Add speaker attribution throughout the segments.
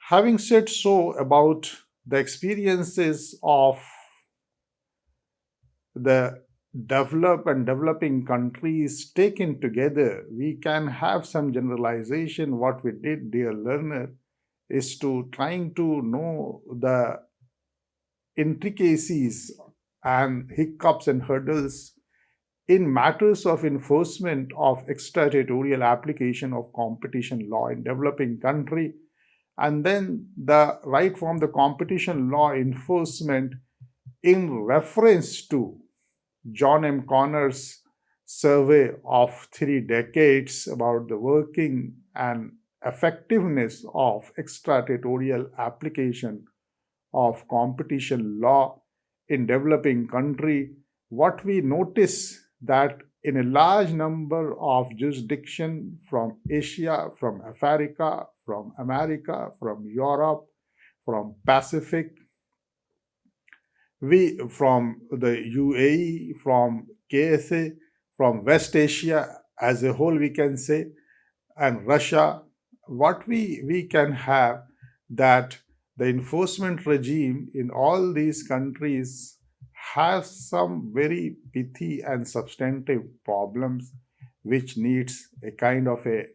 Speaker 1: Having said so about the experiences of the developed and developing countries taken together, we can have some generalization. What we did, dear learner, is to trying to know the intricacies and hiccups and hurdles in matters of enforcement of extraterritorial application of competition law in developing country, and then the right from the competition law enforcement in reference to John M. Connor's survey of 3 decades about the working and effectiveness of extraterritorial application of competition law in developing country. What we notice that in a large number of jurisdictions from Asia, from Africa, from America, from Europe, from Pacific, we from the UAE, from KSA, from West Asia as a whole, we can say, and Russia, what we can have that the enforcement regime in all these countries has some very pithy and substantive problems which needs a kind of a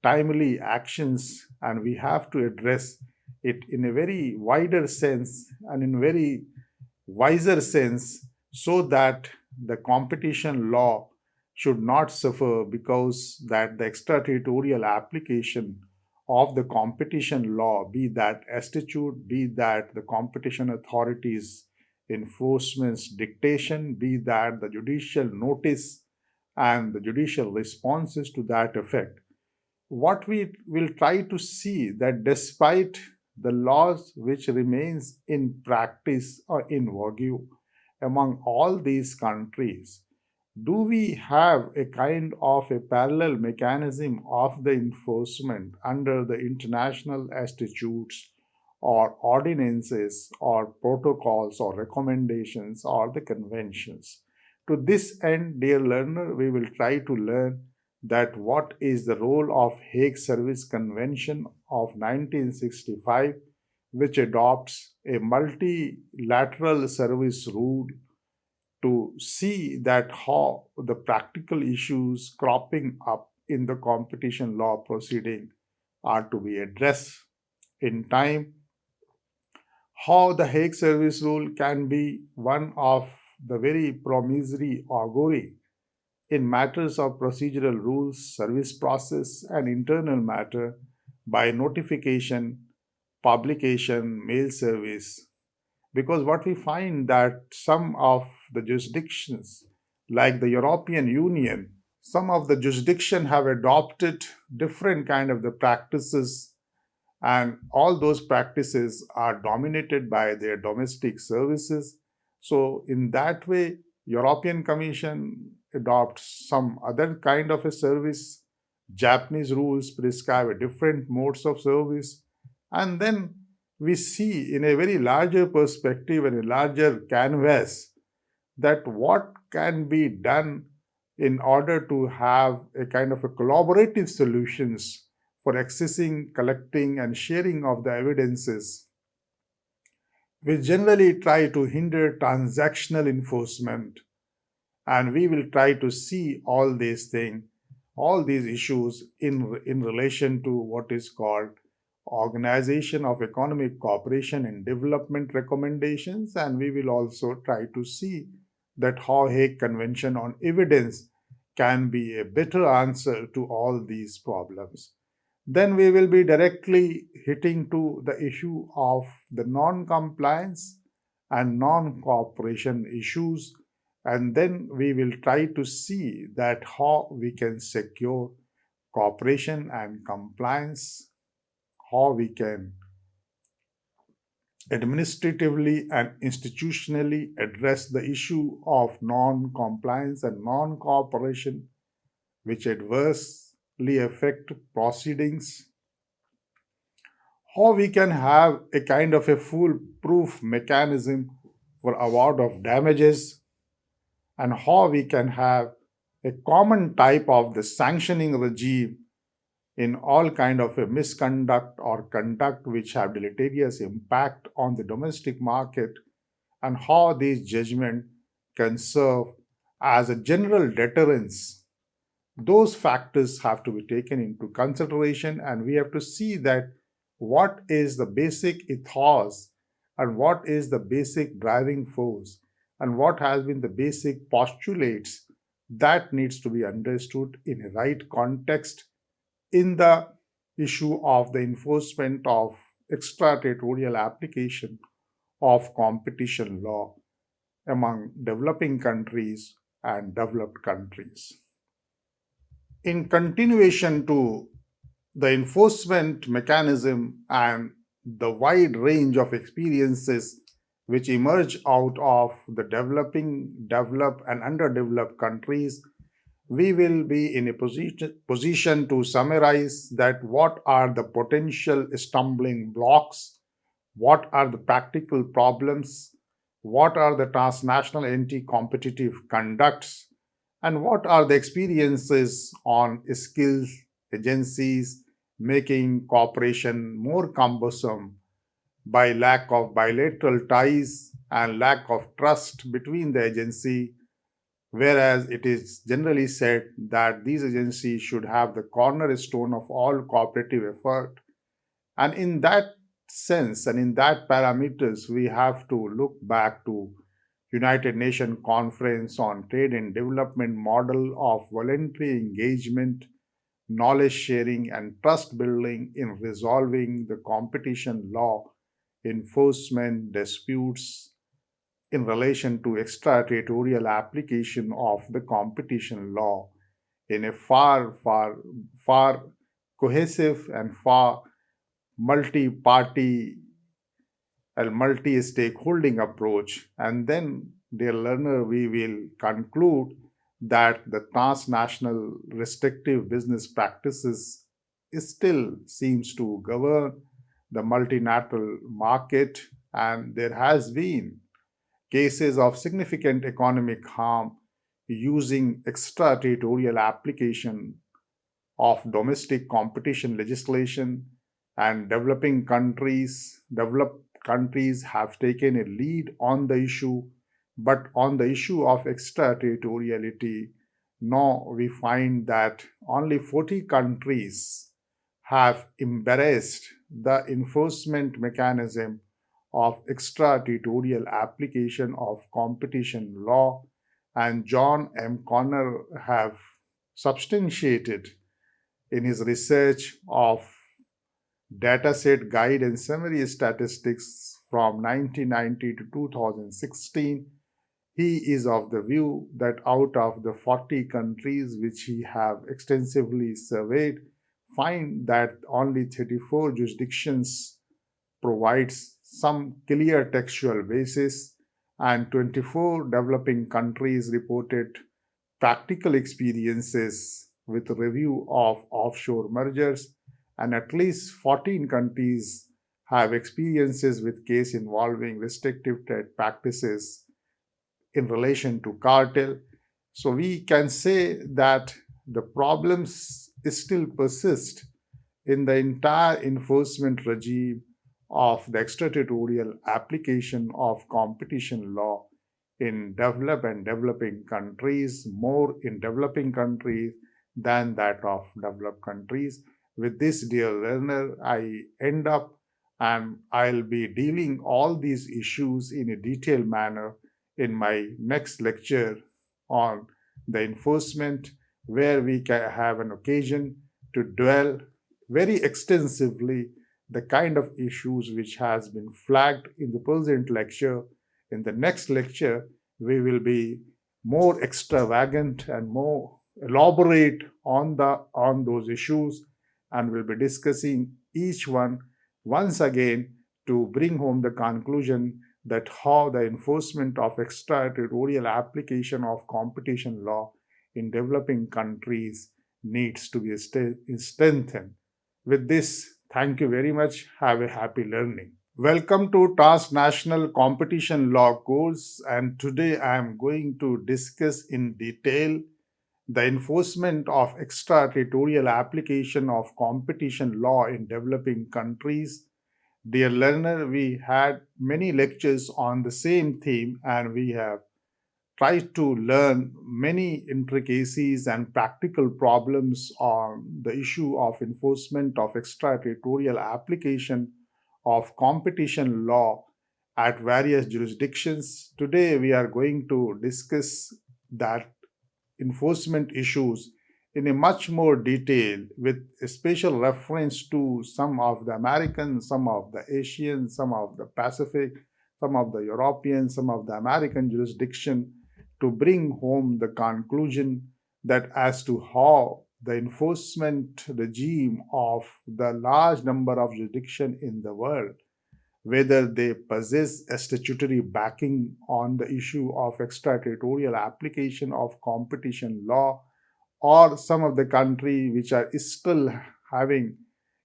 Speaker 1: timely actions, and we have to address it in a very wider sense and in very wiser sense, so that the competition law should not suffer because that the extraterritorial application of the competition law, be that statute, be that the competition authorities enforcement's dictation, be that the judicial notice and the judicial responses to that effect, what we will try to see that despite the laws which remains in practice or in vogue among all these countries, do we have a kind of a parallel mechanism of the enforcement under the international statutes or ordinances or protocols or recommendations or the conventions? To this end, dear learner, we will try to learn that what is the role of Hague Service Convention of 1965, which adopts a multilateral service rule to see that how the practical issues cropping up in the competition law proceeding are to be addressed in time, how the Hague Service Rule can be one of the very promissory augury in matters of procedural rules, service process, and internal matter by notification, publication, mail service. Because what we find that some of the jurisdictions, like the European Union, some of the jurisdiction have adopted different kind of the practices, and all those practices are dominated by their domestic services. So in that way, European Commission adopts some other kind of a service. Japanese rules prescribe a different modes of service. And then we see in a very larger perspective and a larger canvas that what can be done in order to have a kind of a collaborative solutions for accessing, collecting, and sharing of the evidences. We generally try to hinder transactional enforcement, and we will try to see all these things, all these issues in relation to what is called Organization of Economic Cooperation and Development recommendations, and we will also try to see that how Hague Convention on Evidence can be a better answer to all these problems. Then we will be directly hitting to the issue of the non-compliance and non-cooperation issues, and then we will try to see that how we can secure cooperation and compliance, how we can administratively and institutionally address the issue of non-compliance and non-cooperation which adversely affect proceedings, how we can have a kind of a foolproof mechanism for award of damages, and how we can have a common type of the sanctioning regime in all kind of a misconduct or conduct which have deleterious impact on the domestic market, and how these judgment can serve as a general deterrence. Those factors have to be taken into consideration, and we have to see that what is the basic ethos and what is the basic driving force and what has been the basic postulates that needs to be understood in a right context in the issue of the enforcement of extraterritorial application of competition law among developing countries and developed countries. In continuation to the enforcement mechanism and the wide range of experiences which emerge out of the developing, developed, and underdeveloped countries, we will be in a position to summarize that what are the potential stumbling blocks, what are the practical problems, what are the transnational anti competitive conducts, and what are the experiences on skills agencies making cooperation more cumbersome by lack of bilateral ties and lack of trust between the agency, whereas it is generally said that these agencies should have the cornerstone of all cooperative effort. And in that sense and in that parameters, we have to look back to United Nations Conference on Trade and Development model of voluntary engagement, knowledge sharing, and trust building in resolving the competition law enforcement disputes in relation to extraterritorial application of the competition law in a far cohesive and far multi-party and multi-stakeholding approach. And then, dear learner, we will conclude that the transnational restrictive business practices still seems to govern the multilateral market, and there has been cases of significant economic harm using extraterritorial application of domestic competition legislation, and developed countries have taken a lead on the issue. But on the issue of extraterritoriality, now we find that only 40 countries have embraced the enforcement mechanism of extraterritorial application of competition law, and John M. Connor have substantiated in his research of dataset guide and summary statistics from 1990 to 2016. He is of the view that out of the 40 countries which he have extensively surveyed, find that only 34 jurisdictions provides some clear textual basis, and 24 developing countries reported practical experiences with review of offshore mergers, and at least 14 countries have experiences with case involving restrictive trade practices in relation to cartel. So we can say that the problems still persist in the entire enforcement regime of the extraterritorial application of competition law in developed and developing countries, more in developing countries than that of developed countries. With this, dear learner, I end up and I'll be dealing all these issues in a detailed manner in my next lecture on the enforcement, where we can have an occasion to dwell very extensively the kind of issues which has been flagged in the present lecture. In the next lecture, we will be more extravagant and more elaborate on those issues, and we'll be discussing each one once again to bring home the conclusion that how the enforcement of extraterritorial application of competition law in developing countries needs to be strengthened. With this, thank you very much. Have a happy learning. Welcome to Transnational Competition Law course, and today I am going to discuss in detail the enforcement of extraterritorial application of competition law in developing countries. Dear learner, we had many lectures on the same theme and we have tried to learn many intricacies and practical problems on the issue of enforcement of extraterritorial application of competition law at various jurisdictions. Today, we are going to discuss that enforcement issues in a much more detail with a special reference to some of the American, some of the Asian, some of the Pacific, some of the European, some of the American jurisdiction to bring home the conclusion that as to how the enforcement regime of the large number of jurisdictions in the world, whether they possess a statutory backing on the issue of extraterritorial application of competition law, or some of the country which are still having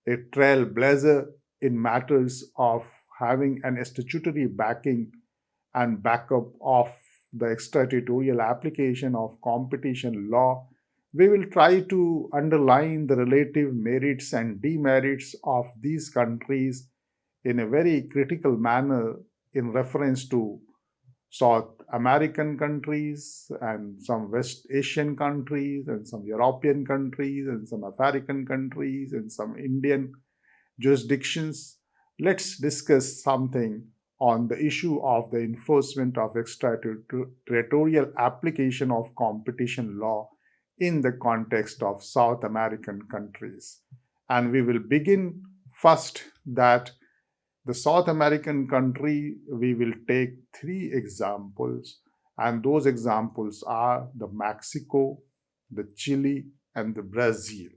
Speaker 1: a trailblazer in matters of having an statutory backing and backup of the extraterritorial application of competition law. We will try to underline the relative merits and demerits of these countries in a very critical manner in reference to South American countries and some West Asian countries and some European countries and some African countries and some Indian jurisdictions. Let's discuss something on the issue of the enforcement of extraterritorial application of competition law in the context of South American countries. And we will begin first that the South American country, we will take three examples, and those examples are the Mexico, the Chile, and the Brazil.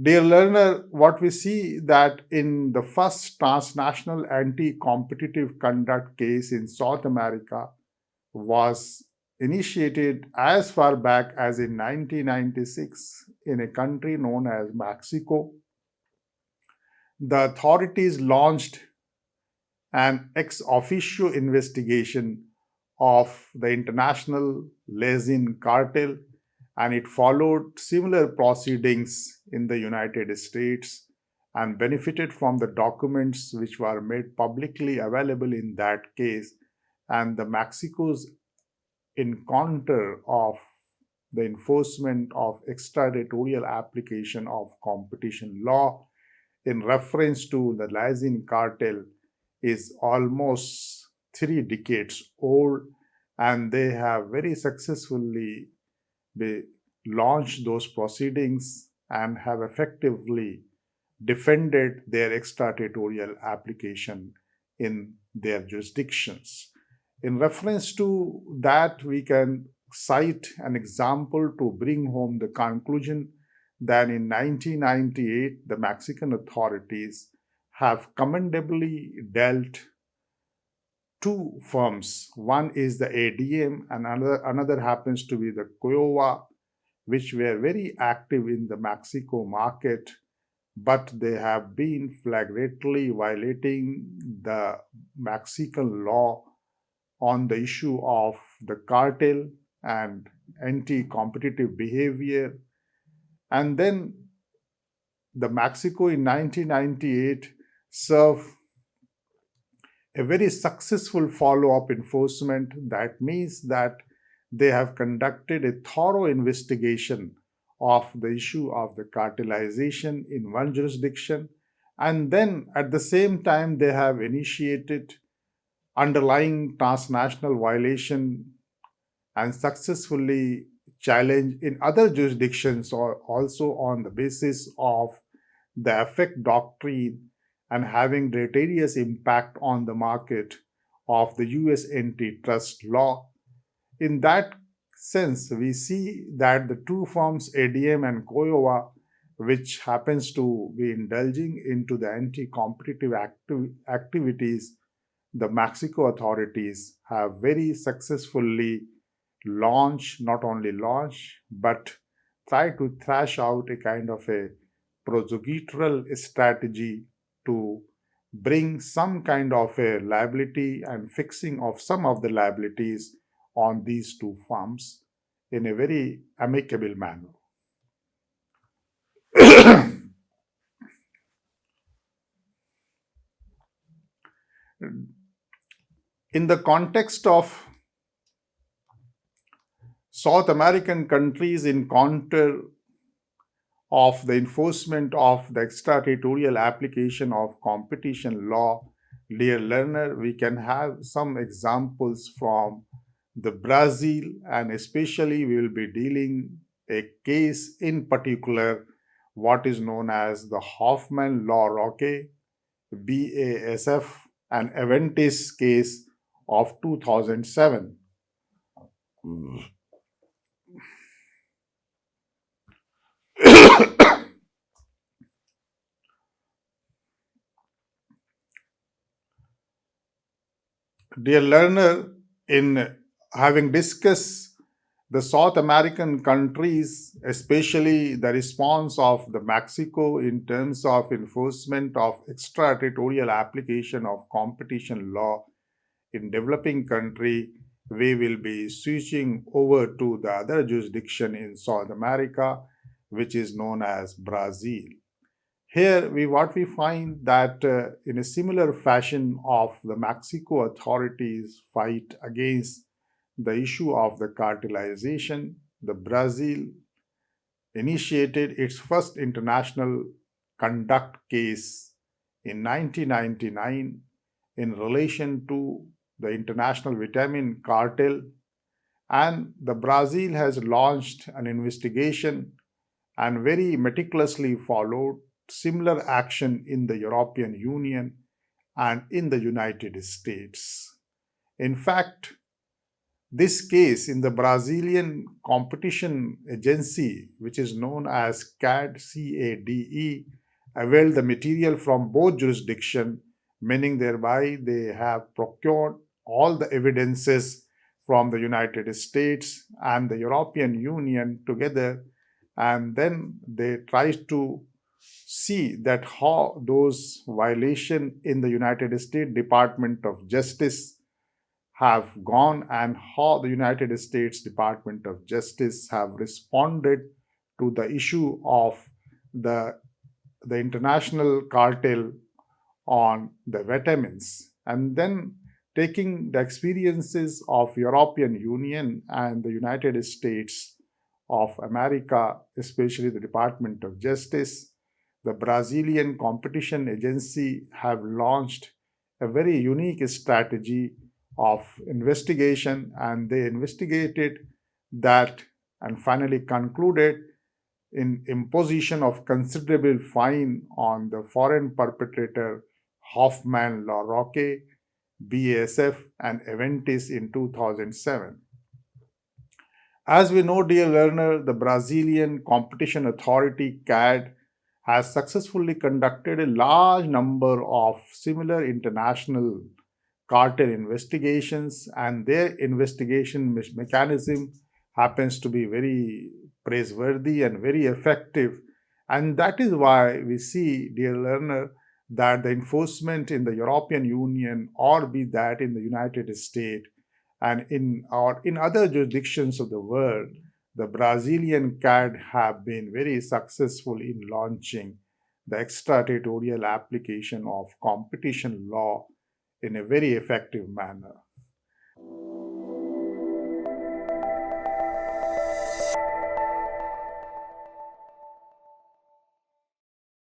Speaker 1: Dear learner, what we see that in the first transnational anti-competitive conduct case in South America was initiated as far back as in 1996 in a country known as Mexico. The authorities launched an ex officio investigation of the international leasing cartel, and it followed similar proceedings in the United States and benefited from the documents which were made publicly available in that case. And the Mexico's encounter of the enforcement of extraterritorial application of competition law in reference to the leasing cartel is almost 3 decades old, and they have very successfully launched those proceedings and have effectively defended their extraterritorial application in their jurisdictions. In reference to that, we can cite an example to bring home the conclusion that in 1998, the Mexican authorities have commendably dealt two firms. One is the ADM, and another happens to be the Kiowa, which were very active in the Mexico market, but they have been flagrantly violating the Mexican law on the issue of the cartel and anti competitive behavior. And then the Mexico in 1998 served a very successful follow-up enforcement. That means that they have conducted a thorough investigation of the issue of the cartelization in one jurisdiction, and then at the same time they have initiated underlying transnational violation and successfully challenged in other jurisdictions, or also on the basis of the effect doctrine and having deleterious impact on the market of the US antitrust law. In that sense, we see that the two firms ADM and Kiowa, which happens to be indulging into the anti-competitive activities, the Mexico authorities have very successfully not only launch, but try to thrash out a kind of a prosecutorial strategy to bring some kind of a liability and fixing of some of the liabilities on these two firms. in a very amicable manner. In the context of South American countries in counter of the enforcement of the extraterritorial application of competition law, dear learner, we can have some examples from the Brazil, and especially we will be dealing a case in particular, what is known as the Hoffman Law Roque BASF and Aventis case of 2007. Dear learner, in having discussed the South American countries, especially the response of the Mexico in terms of enforcement of extraterritorial application of competition law in developing country, we will be switching over to the other jurisdiction in South America, which is known as Brazil. Here, what we find that in a similar fashion of the Mexico authorities fight against the issue of the cartelization, the Brazil initiated its first international conduct case in 1999 in relation to the international vitamin cartel, and the Brazil has launched an investigation and very meticulously followed similar action in the European Union and in the United States. In fact, this case in the Brazilian competition agency, which is known as CADE, availed the material from both jurisdictions, meaning thereby they have procured all the evidences from the United States and the European Union together, and then they try to see that how those violations in the United States Department of Justice have gone and how the United States Department of Justice have responded to the issue of the, the international cartel on the vitamins, and then taking the experiences of European Union and the United States of America, especially the Department of Justice, the Brazilian competition agency have launched a very unique strategy of investigation, and they investigated that and finally concluded in imposition of considerable fine on the foreign perpetrator Hoffman La Roque, BASF, and Aventis in 2007. As we know, dear learner, the Brazilian Competition Authority CAD has successfully conducted a large number of similar international cartel investigations, and their investigation mechanism happens to be very praiseworthy and very effective. And that is why we see, dear learner, that the enforcement in the European Union or be that in the United States and in other jurisdictions of the world, the Brazilian CAD have been very successful in launching the extraterritorial application of competition law in a very effective manner.